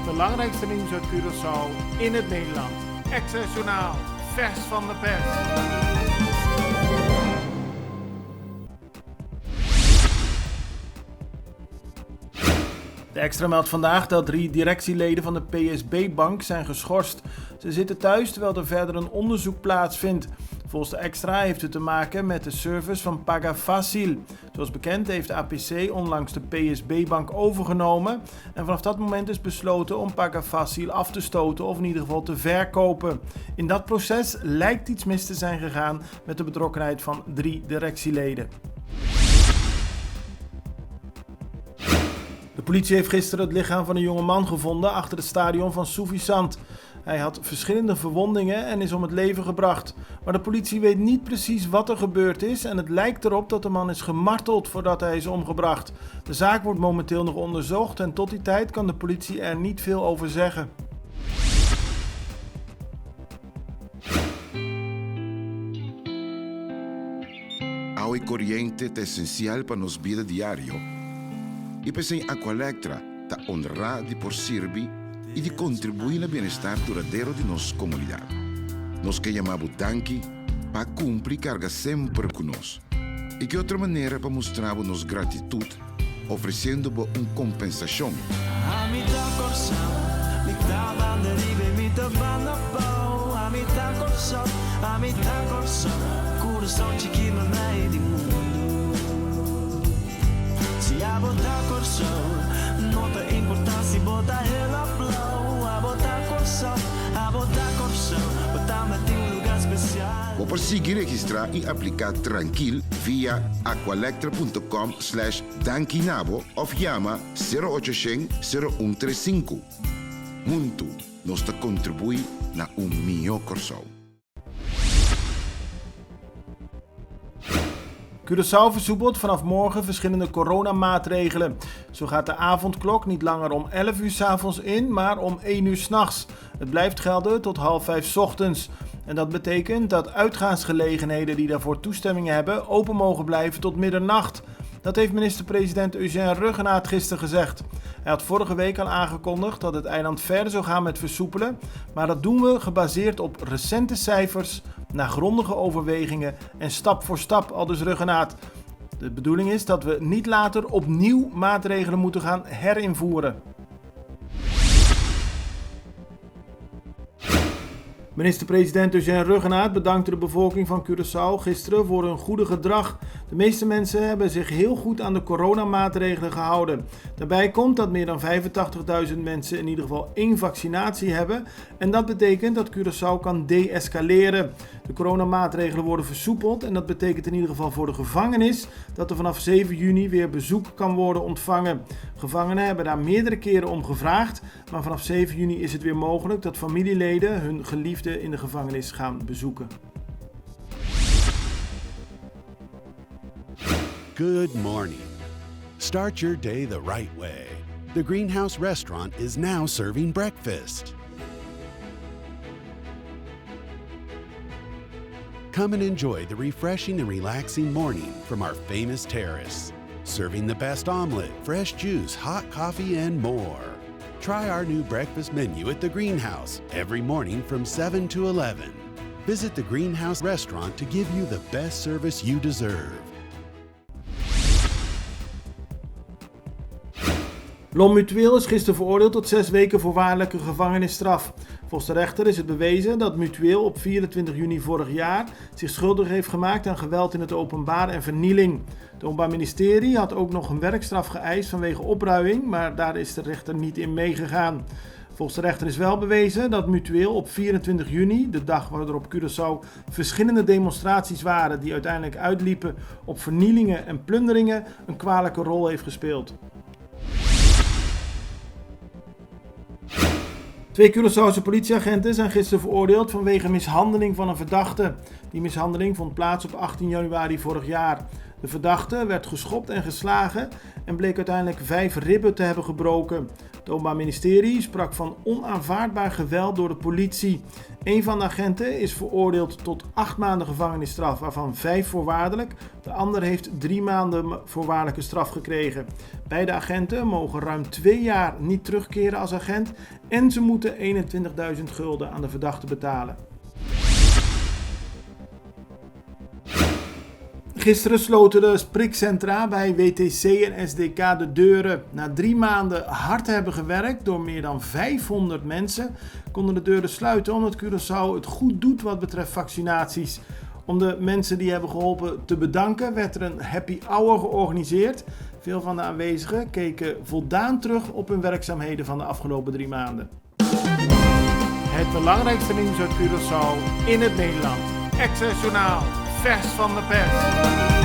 belangrijkste nieuws uit Curaçao in het Nederland. Access Journaal, vers van de pers. De Extra meldt vandaag dat 3 directieleden van de PSB-bank zijn geschorst. Ze zitten thuis terwijl er verder een onderzoek plaatsvindt. Volgens de Extra heeft het te maken met de service van Paga Fácil. Zoals bekend heeft APC onlangs de PSB-bank overgenomen. En vanaf dat moment is besloten om Paga Fácil af te stoten of in ieder geval te verkopen. In dat proces lijkt iets mis te zijn gegaan met de betrokkenheid van 3 directieleden. De politie heeft gisteren het lichaam van een jonge man gevonden achter het stadion van Soufisant. Hij had verschillende verwondingen en is om het leven gebracht. Maar de politie weet niet precies wat er gebeurd is en het lijkt erop dat de man is gemarteld voordat hij is omgebracht. De zaak wordt momenteel nog onderzocht en tot die tijd kan de politie er niet veel over zeggen. Agua y corriente é essencial para nos vida diario. E pensar em Aqualectra está honrada de por servir e de contribuir no bem-estar duradouro de nossa comunidade. Nós que chamamos danke para cumprir carga sempre conosco. E que outra maneira para mostrar nossa gratitude, oferecendo uma compensação. Se a botar corção, nota importância, botar ela blow. A botar corção, botar me tem lugar especial. Ou para seguir, registrar e aplicar tranquilo via aqualectra.com/dankinabo ou chama 0800 0135. Muito nos contribui na melhor corção. Curaçao versoepelt vanaf morgen verschillende coronamaatregelen. Zo gaat de avondklok niet langer om 11 uur 's avonds in, maar om 1 uur 's nachts. Het blijft gelden tot 4:30 's ochtends. En dat betekent dat uitgaansgelegenheden die daarvoor toestemming hebben open mogen blijven tot middernacht. Dat heeft minister-president Eugène Ruggenaat gisteren gezegd. Hij had vorige week al aangekondigd dat het eiland verder zou gaan met versoepelen, maar dat doen we gebaseerd op recente cijfers, na grondige overwegingen en stap voor stap, aldus Ruggenaat. De bedoeling is dat we niet later opnieuw maatregelen moeten gaan herinvoeren. Minister-president Eugène Ruggenaat bedankte de bevolking van Curaçao gisteren voor hun goede gedrag. De meeste mensen hebben zich heel goed aan de coronamaatregelen gehouden. Daarbij komt dat meer dan 85.000 mensen in ieder geval 1 vaccinatie hebben. En dat betekent dat Curaçao kan de-escaleren. De coronamaatregelen worden versoepeld en dat betekent in ieder geval voor de gevangenis dat er vanaf 7 juni weer bezoek kan worden ontvangen. Gevangenen hebben daar meerdere keren om gevraagd, maar vanaf 7 juni is het weer mogelijk dat familieleden hun geliefden in de gevangenis gaan bezoeken. Good morning. Start your day the right way. The Greenhouse Restaurant is now serving breakfast. Come and enjoy the refreshing and relaxing morning from our famous terrace. Serving the best omelet, fresh juice, hot coffee, and more. Try our new breakfast menu at the Greenhouse every morning from 7 to 11. Visit the Greenhouse Restaurant to give you the best service you deserve. L'Homme Mutueel is gisteren veroordeeld tot 6 weken voorwaardelijke gevangenisstraf. Volgens de rechter is het bewezen dat Mutueel op 24 juni vorig jaar zich schuldig heeft gemaakt aan geweld in het openbaar en vernieling. Het Openbaar Ministerie had ook nog een werkstraf geëist vanwege opruiing, maar daar is de rechter niet in meegegaan. Volgens de rechter is wel bewezen dat Mutueel op 24 juni, de dag waarop op Curaçao verschillende demonstraties waren die uiteindelijk uitliepen op vernielingen en plunderingen, een kwalijke rol heeft gespeeld. 2 Curaçaose politieagenten zijn gisteren veroordeeld vanwege mishandeling van een verdachte. Die mishandeling vond plaats op 18 januari vorig jaar. De verdachte werd geschopt en geslagen en bleek uiteindelijk 5 ribben te hebben gebroken. Het Openbaar Ministerie sprak van onaanvaardbaar geweld door de politie. Een van de agenten is veroordeeld tot 8 maanden gevangenisstraf, waarvan 5 voorwaardelijk. De ander heeft 3 maanden voorwaardelijke straf gekregen. Beide agenten mogen ruim 2 jaar niet terugkeren als agent en ze moeten 21.000 gulden aan de verdachte betalen. Gisteren sloten de prikcentra bij WTC en SDK de deuren. Na 3 maanden hard te hebben gewerkt door meer dan 500 mensen konden de deuren sluiten omdat Curaçao het goed doet wat betreft vaccinaties. Om de mensen die hebben geholpen te bedanken werd er een happy hour georganiseerd. Veel van de aanwezigen keken voldaan terug op hun werkzaamheden van de afgelopen 3 maanden. Het belangrijkste nieuws uit Curaçao in het Nederland. Access Journaal, vers van de pers.